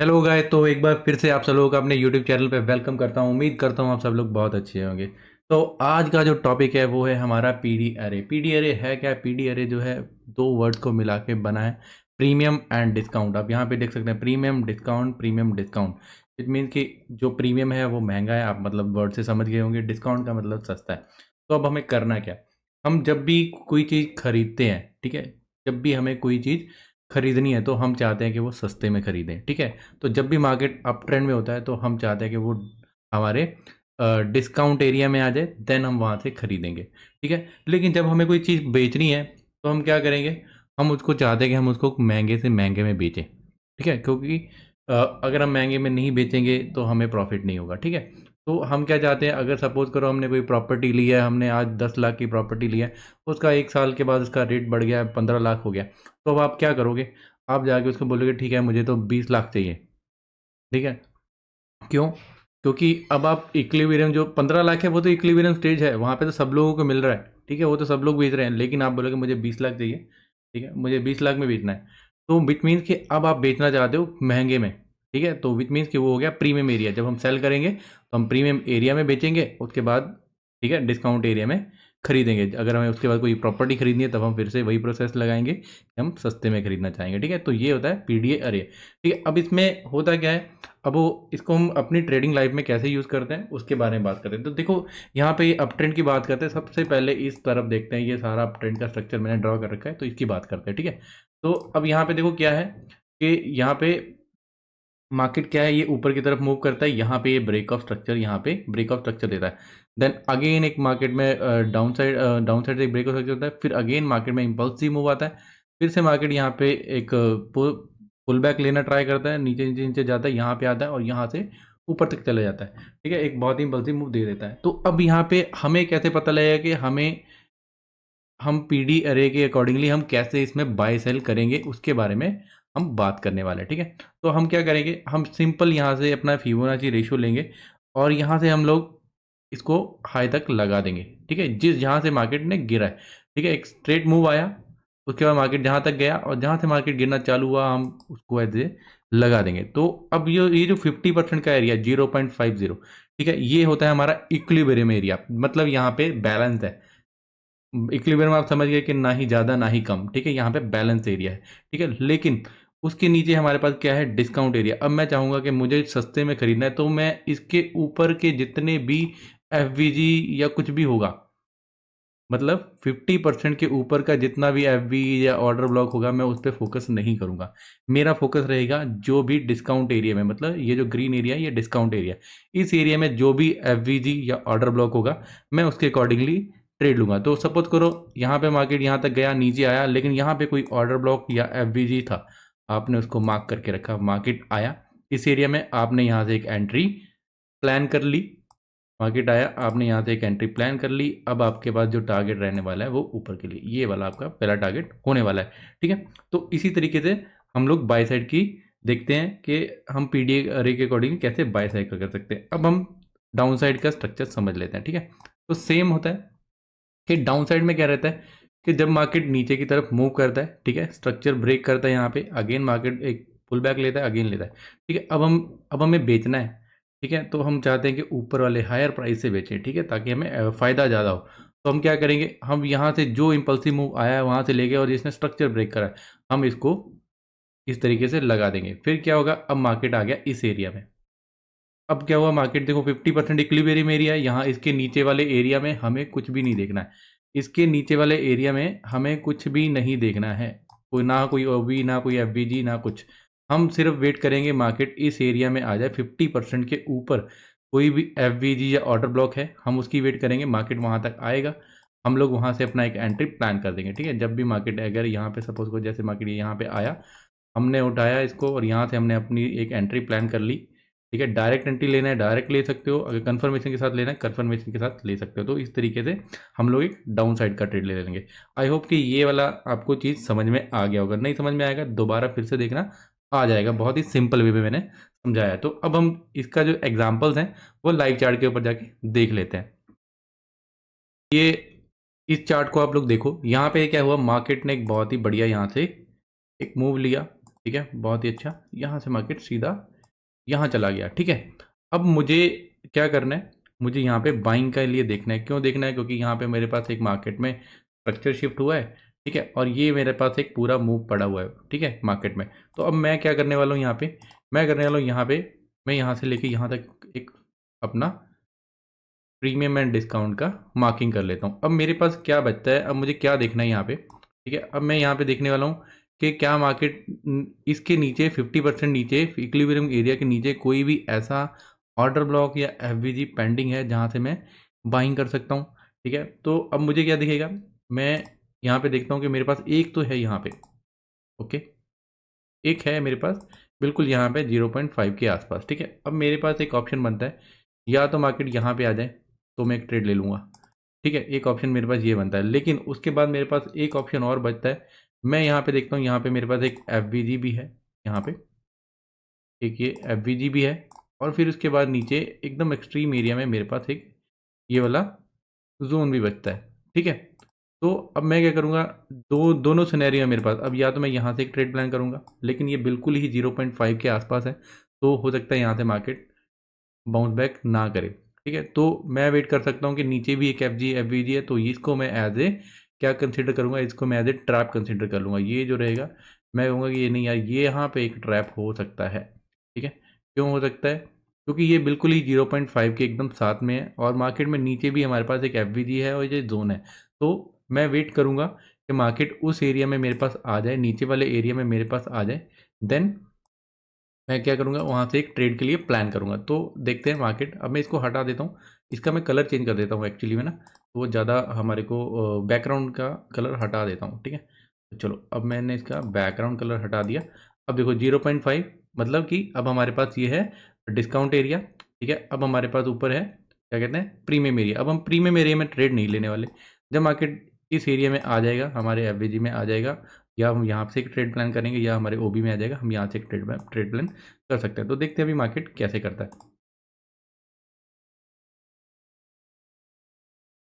Hello guys, तो एक बार फिर से आप सब लोगों का अपने यूट्यूब चैनल पे वेलकम करता हूँ। उम्मीद करता हूँ आप सब लोग बहुत अच्छे होंगे। तो आज का जो टॉपिक है वो है हमारा पीडी अरे। पीडी अरे है क्या? पीडी अरे जो है दो वर्ड्स को मिला के बना है, प्रीमियम एंड डिस्काउंट। आप यहाँ पे देख सकते हैं premium discount, premium discount. It mean कि जो प्रीमियम है वो महंगा है, आप मतलब वर्ड से समझ गए होंगे। डिस्काउंट का मतलब सस्ता है। तो अब हमें करना क्या? हम जब भी कोई चीज़ खरीदते हैं, ठीक है, जब भी हमें कोई चीज़ खरीदनी है तो हम चाहते हैं कि वो सस्ते में खरीदें, ठीक है। तो जब भी मार्केट अप ट्रेंड में होता है तो हम चाहते हैं कि वो हमारे डिस्काउंट एरिया में आ जाए, देन हम वहाँ से खरीदेंगे, ठीक है। लेकिन जब हमें कोई चीज़ बेचनी है तो हम क्या करेंगे? हम उसको चाहते हैं कि हम उसको महंगे से महंगे में बेचें, ठीक है, क्योंकि अगर हम महंगे में नहीं बेचेंगे तो हमें प्रॉफिट नहीं होगा, ठीक है। तो हम क्या चाहते हैं, अगर सपोज करो हमने कोई प्रॉपर्टी ली है, हमने आज 10 लाख की प्रॉपर्टी ली है, उसका 1 साल के बाद उसका रेट बढ़ गया, 15 लाख हो गया। तो अब आप क्या करोगे? आप जाके उसको बोलोगे ठीक है मुझे तो 20 लाख चाहिए, ठीक है। क्यों? क्योंकि अब आप इक्विलिब्रियम, जो 15 लाख है वो तो इक्विलिब्रियम स्टेज है, वहाँ पे तो सब लोगों को मिल रहा है, ठीक है, वो तो सब लोग बेच रहे हैं। लेकिन आप बोलोगे मुझे 20 लाख चाहिए, ठीक है, मुझे 20 लाख में बेचना है। तो विच मीन्स कि अब आप बेचना चाहते हो महंगे में, ठीक है। तो विच मीन्स कि वो हो गया प्रीमियम एरिया। जब हम सेल करेंगे तो हम प्रीमियम एरिया में बेचेंगे, उसके बाद ठीक है डिस्काउंट एरिया में खरीदेंगे। अगर हमें उसके बाद कोई प्रॉपर्टी खरीदनी है तब हम फिर से वही प्रोसेस लगाएंगे कि हम सस्ते में खरीदना चाहेंगे, ठीक है। तो ये होता है पीडीए अरे, ठीक है। अब इसमें होता क्या है, अब वो इसको हम अपनी ट्रेडिंग लाइफ में कैसे यूज़ करते हैं उसके बारे में बात करते हैं। तो देखो, यहाँ पे अप ट्रेंड की बात करते हैं। सबसे पहले इस तरफ देखते हैं, ये सारा अप ट्रेंड का स्ट्रक्चर मैंने ड्रॉ कर रखा है, तो इसकी बात करते हैं, ठीक है। तो अब यहाँ पे देखो क्या है कि यहाँ पे मार्केट क्या है, ये ऊपर की तरफ मूव करता है, यहाँ पे ये ब्रेक ऑफ स्ट्रक्चर, यहाँ पे ब्रेक ऑफ स्ट्रक्चर देता है। देन अगेन एक मार्केट में डाउन साइड से एक ब्रेक ऑफ स्ट्रक्चर होता है, फिर अगेन मार्केट में इम्पल्सिव मूव आता है, फिर से मार्केट यहाँ पे एक पुल बैक लेना ट्राई करता है, नीचे नीचे नीचे जाता है, यहाँ पे आता है और यहाँ से ऊपर तक चले जाता है, ठीक है, एक बहुत ही इम्पल्सिव मूव दे देता है। तो अब यहाँ पे हमें कैसे पता लगेगा कि हम पीडी अरे के अकॉर्डिंगली हम कैसे इसमें बाय सेल करेंगे, उसके बारे में हम बात करने वाले हैं, ठीक है। तो हम क्या करेंगे, हम सिंपल यहाँ से अपना फिबोनाची रेशियो लेंगे और यहाँ से हम लोग इसको हाई तक लगा देंगे, ठीक है, जिस जहाँ से मार्केट ने गिरा है, ठीक है। एक स्ट्रेट मूव आया, उसके बाद मार्केट जहाँ तक गया और जहाँ से मार्केट गिरना चालू हुआ हम उसको ऐसे लगा देंगे। तो अब ये जो 50% का एरिया 0.50, ठीक है, ये होता है हमारा इक्विलिब्रियम एरिया। मतलब यहाँ पे बैलेंस है। इक्विलिब्रियम आप समझ गए कि ना ही ज़्यादा ना ही कम, ठीक है, यहाँ पे बैलेंस एरिया है, ठीक है। लेकिन उसके नीचे हमारे पास क्या है, डिस्काउंट एरिया। अब मैं चाहूँगा कि मुझे सस्ते में खरीदना है, तो मैं इसके ऊपर के जितने भी एफवीजी या कुछ भी होगा, मतलब 50% के ऊपर का जितना भी एफवी या ऑर्डर ब्लॉक होगा, मैं उस पर फोकस नहीं करूंगा। मेरा फोकस रहेगा जो भी डिस्काउंट एरिया में, मतलब ये जो ग्रीन एरिया है ये डिस्काउंट एरिया, इस एरिया में जो भी एफवीजी या ऑर्डर ब्लॉक होगा मैं उसके अकॉर्डिंगली ट्रेड लूंगा। तो सपोज करो यहाँ पे मार्केट यहाँ तक गया, नीचे आया, लेकिन यहाँ पे कोई ऑर्डर ब्लॉक या एफवीजी था, आपने उसको मार्क करके रखा, मार्केट आया इस एरिया में, आपने यहाँ से एक एंट्री प्लान कर ली, मार्केट आया, आपने यहाँ से एक एंट्री प्लान कर ली। अब आपके पास जो टारगेट रहने वाला है वो ऊपर के लिए ये वाला आपका पहला टारगेट होने वाला है, ठीक है। तो इसी तरीके से हम लोग बाय साइड की देखते हैं कि हम पीडीए अरे के अकॉर्डिंग कैसे बाय साइड का कर सकते हैं। अब हम डाउन साइड का स्ट्रक्चर समझ लेते हैं, ठीक है। तो सेम होता है कि डाउन साइड में क्या रहता है कि जब मार्केट नीचे की तरफ मूव करता है, ठीक है, स्ट्रक्चर ब्रेक करता है, यहाँ पे अगेन मार्केट एक पुल बैक लेता है, अगेन लेता है, ठीक है। अब हमें बेचना है, ठीक है, तो हम चाहते हैं कि ऊपर वाले हायर प्राइस से बेचें, ठीक है, ताकि हमें फ़ायदा ज़्यादा हो। तो हम क्या करेंगे, हम यहाँ से जो इम्पल्सिव मूव आया है वहाँ से लेके और जिसने स्ट्रक्चर ब्रेक करा है हम इसको इस तरीके से लगा देंगे। फिर क्या होगा, अब मार्केट आ गया इस एरिया में। अब क्या हुआ, मार्केट देखो 50% इक्विलिब्रियम एरिया है, यहाँ इसके नीचे वाले एरिया में हमें कुछ भी नहीं देखना है। इसके नीचे वाले एरिया में हमें कुछ भी नहीं देखना है, कोई ना कोई ओबी ना कोई एफवीजी ना कुछ। हम सिर्फ वेट करेंगे मार्केट इस एरिया में आ जाए 50% के ऊपर, कोई भी एफवीजी या ऑर्डर ब्लॉक है हम उसकी वेट करेंगे, मार्केट वहाँ तक आएगा, हम लोग वहाँ से अपना एक एंट्री प्लान कर देंगे, ठीक है। जब भी मार्केट अगर यहाँ पे सपोज को जैसे मार्केट यहाँ पे आया, हमने उठाया इसको और यहाँ से हमने अपनी एक एंट्री प्लान कर ली, ठीक है। डायरेक्ट एंट्री लेना है डायरेक्ट ले सकते हो, अगर कंफर्मेशन के साथ लेना है कंफर्मेशन के साथ ले सकते हो। तो इस तरीके से हम लोग एक डाउन साइड का ट्रेड ले लेंगे। आई होप कि ये वाला आपको चीज़ समझ में आ गया होगा, नहीं समझ में आएगा दोबारा फिर से देखना, आ जाएगा। बहुत ही सिंपल वे में मैंने समझाया है। तो अब हम इसका जो एग्जाम्पल्स हैं वो लाइव चार्ट के ऊपर जाके देख लेते हैं। ये इस चार्ट को आप लोग देखो, यहाँ पे क्या हुआ, मार्केट ने एक बहुत ही बढ़िया यहाँ से एक मूव लिया, ठीक है, बहुत ही अच्छा। यहाँ से मार्केट सीधा यहाँ चला गया, ठीक है। अब मुझे क्या करना है, मुझे यहाँ पे बाइंग के लिए देखना है। क्यों देखना है? क्योंकि यहाँ पे मेरे पास एक मार्केट में स्ट्रक्चर शिफ्ट हुआ है, ठीक है, और ये मेरे पास एक पूरा मूव पड़ा हुआ है, ठीक है, मार्केट में। तो अब मैं क्या करने वाला हूँ यहाँ पे, मैं करने वाला हूँ यहाँ पे, मैं यहाँ से लेके यहाँ तक एक अपना प्रीमियम एंड डिस्काउंट का मार्किंग कर लेता हूँ। अब मेरे पास क्या बचता है, अब मुझे क्या देखना है यहाँ पे, ठीक है। अब मैं यहाँ पे देखने वाला हूँ कि क्या मार्केट इसके नीचे 50% नीचे इक्विलिब्रियम एरिया के नीचे कोई भी ऐसा ऑर्डर ब्लॉक या एफवीजी पेंडिंग है जहाँ से मैं बाइंग कर सकता हूँ, ठीक है। तो अब मुझे क्या दिखेगा, मैं यहाँ पे देखता हूँ कि मेरे पास एक तो है यहाँ पे, ओके, एक है मेरे पास बिल्कुल यहाँ पे 0.5 के आसपास, ठीक है। अब मेरे पास एक ऑप्शन बनता है, या तो मार्केट यहाँ पे आ जाए तो मैं एक ट्रेड ले लूँगा, ठीक है, एक ऑप्शन मेरे पास ये बनता है। लेकिन उसके बाद मेरे पास एक ऑप्शन और बचता है, मैं यहाँ पे देखता हूँ, यहाँ पे मेरे पास एक एफ भी है, यहाँ पे एक ये एफ भी है, और फिर उसके बाद नीचे एकदम एक्सट्रीम एरिया में मेरे पास एक ये वाला जोन भी बचता है, ठीक है। तो अब मैं क्या करूँगा, दोनों सिनेरियो है मेरे पास। अब या तो मैं यहाँ से एक ट्रेड प्लान करूँगा, लेकिन ये बिल्कुल ही 0.5 के आसपास है, तो हो सकता है यहाँ से मार्केट बाउंस बैक ना करे, ठीक है। तो मैं वेट कर सकता हूँ कि नीचे भी एक एफ वी जी है, तो इसको मैं एज ए क्या कंसिडर करूँगा, इसको मैं एज ए ट्रैप कंसिडर कर लूँगा। ये जो रहेगा, मैं कहूँगा कि ये नहीं यार, ये यहाँ पे एक ट्रैप हो सकता है, ठीक है। क्यों हो सकता है? क्योंकि ये बिल्कुल ही 0.5 के एकदम साथ में है, और मार्केट में नीचे भी हमारे पास एक एफ है और ये जोन है। तो मैं वेट करूँगा कि मार्केट उस एरिया में मेरे पास आ जाए, नीचे वाले एरिया में मेरे पास आ जाए, देन मैं क्या करूँगा, वहाँ से एक ट्रेड के लिए प्लान करूँगा। तो देखते हैं मार्केट। अब मैं इसको हटा देता हूँ, इसका मैं कलर चेंज कर देता हूँ एक्चुअली में ना, तो वो ज़्यादा हमारे को बैकग्राउंड का कलर हटा देता हूँ, ठीक है। तो चलो, अब मैंने इसका बैकग्राउंड कलर हटा दिया। अब देखो 0.5 मतलब कि अब हमारे पास ये है डिस्काउंट एरिया, ठीक है। अब हमारे पास ऊपर है क्या कहते हैं, प्रीमियम एरिया। अब हम प्रीमियम एरिया में ट्रेड नहीं लेने वाले। जब मार्केट इस एरिया में आ जाएगा, हमारे एवरेज में आ जाएगा, या हम यहाँ से एक ट्रेड प्लान करेंगे, या हमारे ओबी में आ जाएगा, हम यहाँ से एक ट्रेड प्लान कर सकते हैं। तो देखते हैं अभी मार्केट कैसे करता है।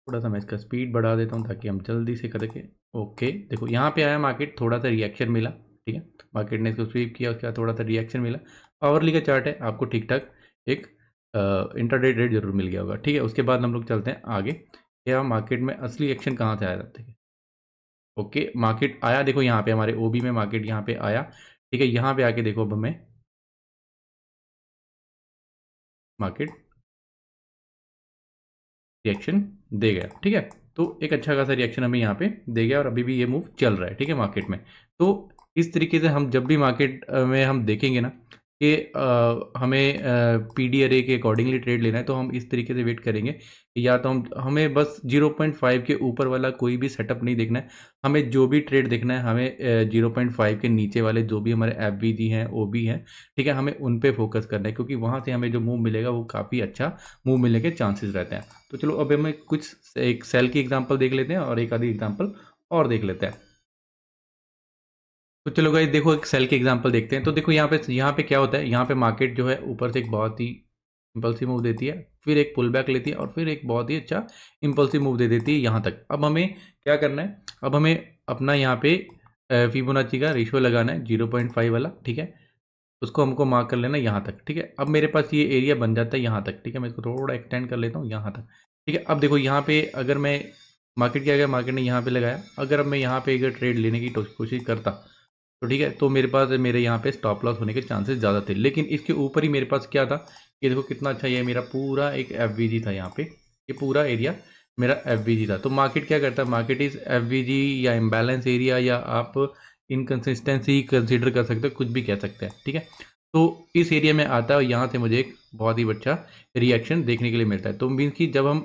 थोड़ा सा मैं इसका स्पीड बढ़ा देता हूँ ताकि हम जल्दी से करके, ओके, देखो यहाँ पे आया मार्केट, थोड़ा सा रिएक्शन मिला, ठीक है। मार्केट ने इसको स्वीप किया, उसके बाद थोड़ा सा रिएक्शन मिला। आवरली का चार्ट है, आपको ठीक ठाक एक इंटरडे रेट जरूर मिल गया होगा, ठीक है। उसके बाद हम लोग चलते हैं आगे, क्या मार्केट में असली एक्शन कहाँ से आया था, ठीक है। ओके, मार्केट आया, देखो यहाँ पे हमारे ओबी में मार्केट यहाँ पे आया, ठीक है। यहाँ पे आके देखो, अब हमें मार्केट रिएक्शन दे गया, ठीक है। तो एक अच्छा खासा रिएक्शन हमें यहाँ पे दे गया, और अभी भी ये मूव चल रहा है, ठीक है, मार्केट में। तो इस तरीके से हम जब भी मार्केट में हम देखेंगे ना कि हमें पीडी अरे के अकॉर्डिंगली ट्रेड लेना है, तो हम इस तरीके से वेट करेंगे कि या तो हमें बस 0.5 के ऊपर वाला कोई भी सेटअप नहीं देखना है। हमें जो भी ट्रेड देखना है, हमें 0.5 के नीचे वाले जो भी हमारे एफ हैं, ओ बी हैं, ठीक है, हमें उन पे फोकस करना है, क्योंकि वहाँ से हमें जो मूव मिलेगा वो काफ़ी अच्छा मूव मिलने के चांसेस रहते हैं। तो चलो, अब हमें कुछ एक सेल की एग्जांपल देख लेते हैं, और एक आधी एग्जांपल और देख लेते हैं। तो चलो गाइस, देखो एक सेल की एग्जांपल देखते हैं। तो देखो यहाँ पे क्या होता है, यहाँ पे मार्केट जो है ऊपर से एक बहुत ही इम्पल्सिव मूव देती है, फिर एक पुल बैक लेती है, और फिर एक बहुत ही अच्छा इम्पल्सिव मूव दे देती है यहाँ तक। अब हमें क्या करना है, अब हमें अपना यहाँ पे फिबोनाची का रेशियो लगाना है 0.5 वाला, ठीक है। उसको हमको मार्क कर लेना यहाँ तक, ठीक है। अब मेरे पास ये एरिया बन जाता है यहाँ तक, ठीक है। मैं इसको थोड़ा एक्सटेंड कर लेता हूँ यहाँ तक, ठीक है। अब देखो यहाँ पे अगर मैं मार्केट क्या गया, मार्केट ने यहाँ पे लगाया, अगर अब मैं यहाँ पे अगर ट्रेड लेने की कोशिश करता, तो ठीक है, तो मेरे पास मेरे यहाँ पे स्टॉप लॉस होने के चांसेस ज़्यादा थे। लेकिन इसके ऊपर ही मेरे पास क्या था, ये देखो कितना अच्छा, ये मेरा पूरा एक एफ था यहाँ पे, ये पूरा एरिया मेरा एफ था। तो मार्केट क्या करता है, मार्केट इस एफ या इम्बैलेंस एरिया, या आप इनकन्सिस्टेंसी कंसिडर कर सकते हो, कुछ भी कह सकते हैं, ठीक है। तो इस एरिया में आता है, और यहाँ से मुझे एक बहुत ही अच्छा रिएक्शन देखने के लिए मिलता है। तो मीन्स कि जब हम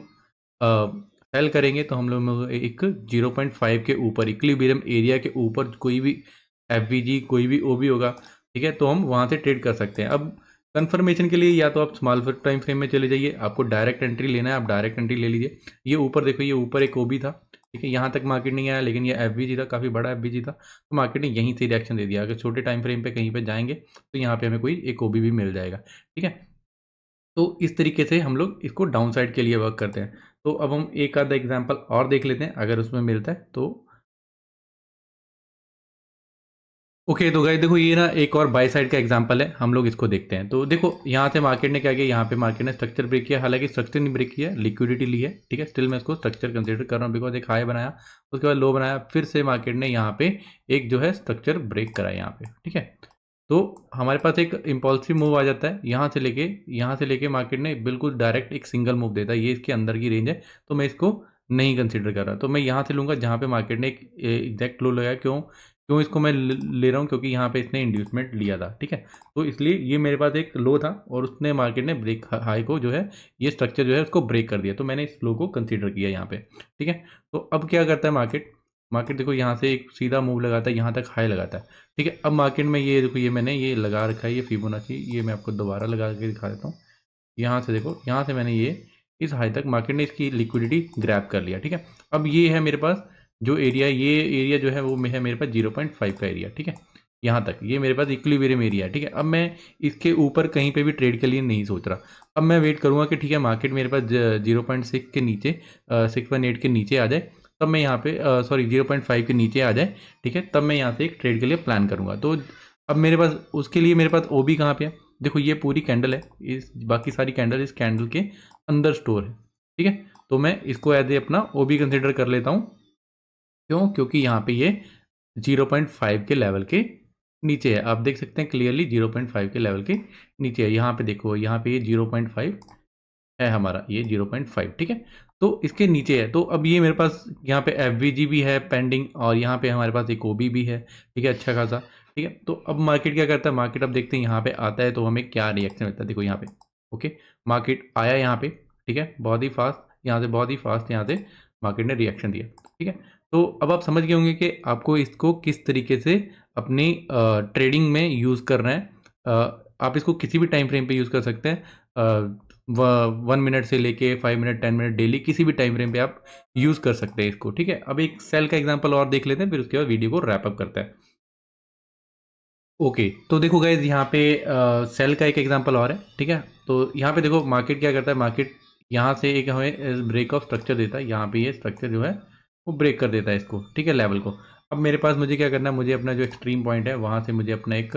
सेल करेंगे, तो हम लोग एक 0.5 के ऊपर इक्विलिब्रियम एरिया के ऊपर कोई भी एफ कोई भी ओ होगा, ठीक है, तो हम वहाँ से ट्रेड कर सकते हैं। अब कंफर्मेशन के लिए या तो आप स्मॉल टाइम फ्रेम में चले जाइए, आपको डायरेक्ट एंट्री लेना है, आप डायरेक्ट एंट्री ले लीजिए। ये ऊपर देखो, ये ऊपर एक ओबी था, ठीक है, यहाँ तक मार्केट नहीं आया, लेकिन ये एफ था, काफ़ी बड़ा एफ था, तो मार्केट ने यहीं से रिएक्शन दे दिया। अगर छोटे टाइम फ्रेम पे कहीं पे जाएंगे, तो यहाँ पे हमें कोई एक ओबी भी मिल जाएगा, ठीक है। तो इस तरीके से हम लोग इसको डाउन साइड के लिए वर्क करते हैं। तो अब हम एक आधा एग्जाम्पल और देख लेते हैं, अगर उसमें मिलता है तो। ओके तो गाइस देखो ये ना एक और बाई साइड का एग्जांपल है, हम लोग इसको देखते हैं। तो देखो यहाँ से मार्केट ने क्या किया, यहाँ पे मार्केट ने स्ट्रक्चर ब्रेक किया, हालांकि स्ट्रक्चर नहीं ब्रेक किया, लिक्विडिटी ली है, ठीक है। स्टिल मैं इसको स्ट्रक्चर कंसीडर कर रहा हूँ बिकॉज एक हाई बनाया, उसके बाद लो बनाया, फिर से मार्केट ने यहाँ पे एक जो है स्ट्रक्चर ब्रेक करा यहाँ पे, ठीक है। तो हमारे पास एक इम्पल्सिव मूव आ जाता है, यहाँ से लेके मार्केट ने बिल्कुल डायरेक्ट एक सिंगल मूव देता है, ये इसके अंदर की रेंज है, तो मैं इसको नहीं कंसिडर कर रहा। तो मैं यहाँ से लूँगा जहाँ पे मार्केट ने एक एग्जैक्ट लो लगाया। क्यों क्यों इसको मैं ले रहा हूँ, क्योंकि यहाँ पे इसने इंड्यूसमेंट लिया था, ठीक है। तो इसलिए ये मेरे पास एक लो था और उसने मार्केट ने ब्रेक हाई को जो है, ये स्ट्रक्चर जो है उसको ब्रेक कर दिया, तो मैंने इस लो को कंसीडर किया यहाँ पे, ठीक है। तो अब क्या करता है मार्केट, देखो यहाँ से एक सीधा मूव लगाता है, यहाँ तक हाई लगाता है, ठीक है। अब मार्केट में ये देखो, ये मैंने ये लगा रखा है, ये फिबोनाची, ये मैं आपको दोबारा लगा के दिखा देता हूँ। यहाँ से देखो, यहाँ से मैंने ये इस हाई तक मार्केट ने इसकी लिक्विडिटी ग्रैब कर लिया, ठीक है। अब ये है मेरे पास जो एरिया, ये एरिया जो है वो है मेरे पास 0.5 का एरिया, ठीक है। यहाँ तक ये मेरे पास इक्विलिब्रियम एरिया है, ठीक है। अब मैं इसके ऊपर कहीं पे भी ट्रेड के लिए नहीं सोच रहा। अब मैं वेट करूँगा कि ठीक है मार्केट मेरे पास 0.6 के नीचे 618 के नीचे आ जाए, तब मैं यहाँ पे सॉरी 0.5 के नीचे आ जाए, ठीक है, तब मैं यहाँ से एक ट्रेड के लिए प्लान करूँगा। तो अब मेरे पास उसके लिए मेरे पास ओ बी कहाँ पे है, देखो ये पूरी कैंडल है, इस बाकी सारी कैंडल इस कैंडल के अंदर स्टोर है, ठीक है। तो मैं इसको एज ए अपना ओ बी कंसिडर कर लेता हूँ। क्यों, क्योंकि यहाँ पे ये 0.5 के लेवल के नीचे है, आप देख सकते हैं क्लियरली 0.5 के लेवल के नीचे है। यहाँ पे देखो, यहाँ पे ये 0.5 है हमारा, ये 0.5, ठीक है। तो इसके नीचे है, तो अब ये मेरे पास यहाँ पे एफ भी है पेंडिंग, और यहाँ पे हमारे पास एक ओ भी है, ठीक है, अच्छा खासा, ठीक है। तो अब मार्केट क्या करता है, मार्केट अब देखते हैं यहाँ पे आता है तो हमें क्या रिएक्शन मिलता है। देखो यहाँ पे, ओके, मार्केट आया यहाँ पे, ठीक है, बहुत ही फास्ट, यहाँ से बहुत ही फास्ट यहाँ से मार्केट ने रिएक्शन दिया, ठीक है। तो अब आप समझ गए होंगे कि आपको इसको किस तरीके से अपनी ट्रेडिंग में यूज़ करना है। आप इसको किसी भी टाइम फ्रेम पे यूज़ कर सकते हैं, 1 मिनट से लेके 5 मिनट 10 मिनट डेली किसी भी टाइम फ्रेम पे आप यूज़ कर सकते हैं इसको, ठीक है। अब एक सेल का एग्जांपल और देख लेते हैं, फिर उसके बाद वीडियो को रैप अप करते हैं। ओके तो देखो गाइज यहाँ पे सेल का एक एग्जांपल और है, ठीक है। तो यहाँ पे देखो मार्केट क्या करता है, मार्केट यहाँ से एक हमें ब्रेक ऑफ स्ट्रक्चर देता है, यहाँ पे ये स्ट्रक्चर जो है वो ब्रेक कर देता है इसको, ठीक है, लेवल को। अब मेरे पास मुझे क्या करना है, मुझे अपना जो एक्सट्रीम पॉइंट है वहाँ से मुझे अपना एक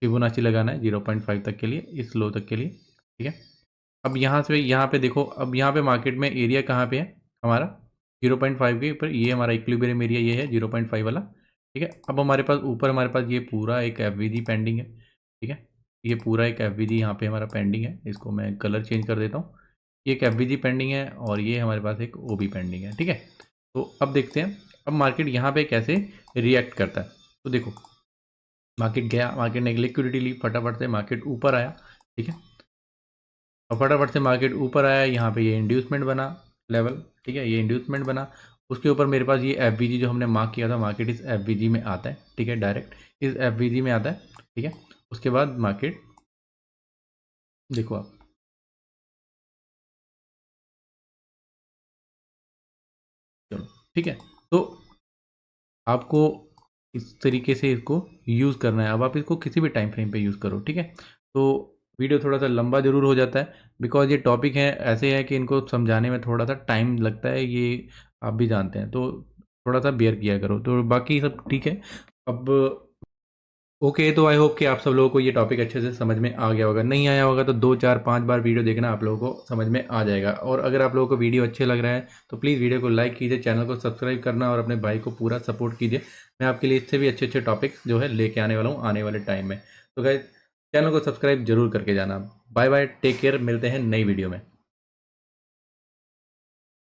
फिबोनाची लगाना है 0.5 तक के लिए, इस लो तक के लिए, ठीक है। अब यहाँ पे देखो, अब यहाँ पे मार्केट में एरिया कहाँ पे है हमारा, 0.5 के ऊपर, ये हमारा इक्विलिब्रियम एरिया ये है 0.5 वाला, ठीक है। अब हमारे पास ऊपर हमारे पास ये पूरा एक एफ पेंडिंग है, ठीक है। ये पूरा एक एफ यहाँ पे हमारा पेंडिंग है, इसको मैं कलर चेंज कर देता हूँ। ये एक एफ पेंडिंग है और ये हमारे पास एक ओ पेंडिंग है, ठीक है। तो अब देखते हैं अब मार्केट यहाँ पे कैसे रिएक्ट करता है। तो देखो मार्केट गया, मार्केट ने एक लिक्विडिटी ली, फटाफट से मार्केट ऊपर आया, ठीक है। और फटाफट से मार्केट ऊपर आया, यहाँ पे ये इंड्यूसमेंट बना लेवल, ठीक है, ये इंड्यूसमेंट बना। उसके ऊपर मेरे पास ये एफ जो हमने मार्क किया था, मार्केट इस एफ में आता है, ठीक है, डायरेक्ट इस एफ में आता है, ठीक है। उसके बाद मार्केट देखो आप, चलो ठीक है। तो आपको इस तरीके से इसको यूज़ करना है। अब आप इसको किसी भी टाइम फ्रेम पे यूज़ करो, ठीक है। तो वीडियो थोड़ा सा लंबा ज़रूर हो जाता है बिकॉज ये टॉपिक है ऐसे है कि इनको समझाने में थोड़ा सा टाइम लगता है, ये आप भी जानते हैं, तो थोड़ा सा बेयर किया करो। तो बाकी सब ठीक है। अब ओके तो आई होप कि आप सब लोगों को ये टॉपिक अच्छे से समझ में आ गया होगा, नहीं आया होगा तो 2 4 5 बार वीडियो देखना, आप लोगों को समझ में आ जाएगा। और अगर आप लोगों को वीडियो अच्छे लग रहा है तो प्लीज़ वीडियो को लाइक कीजिए, चैनल को सब्सक्राइब करना और अपने भाई को पूरा सपोर्ट कीजिए। मैं आपके लिए इससे भी अच्छे अच्छे टॉपिक जो है लेके आने वाला हूँ आने वाले टाइम में। तो गाइस चैनल को सब्सक्राइब जरूर करके जाना। बाय बाय, टेक केयर, मिलते हैं नई वीडियो में।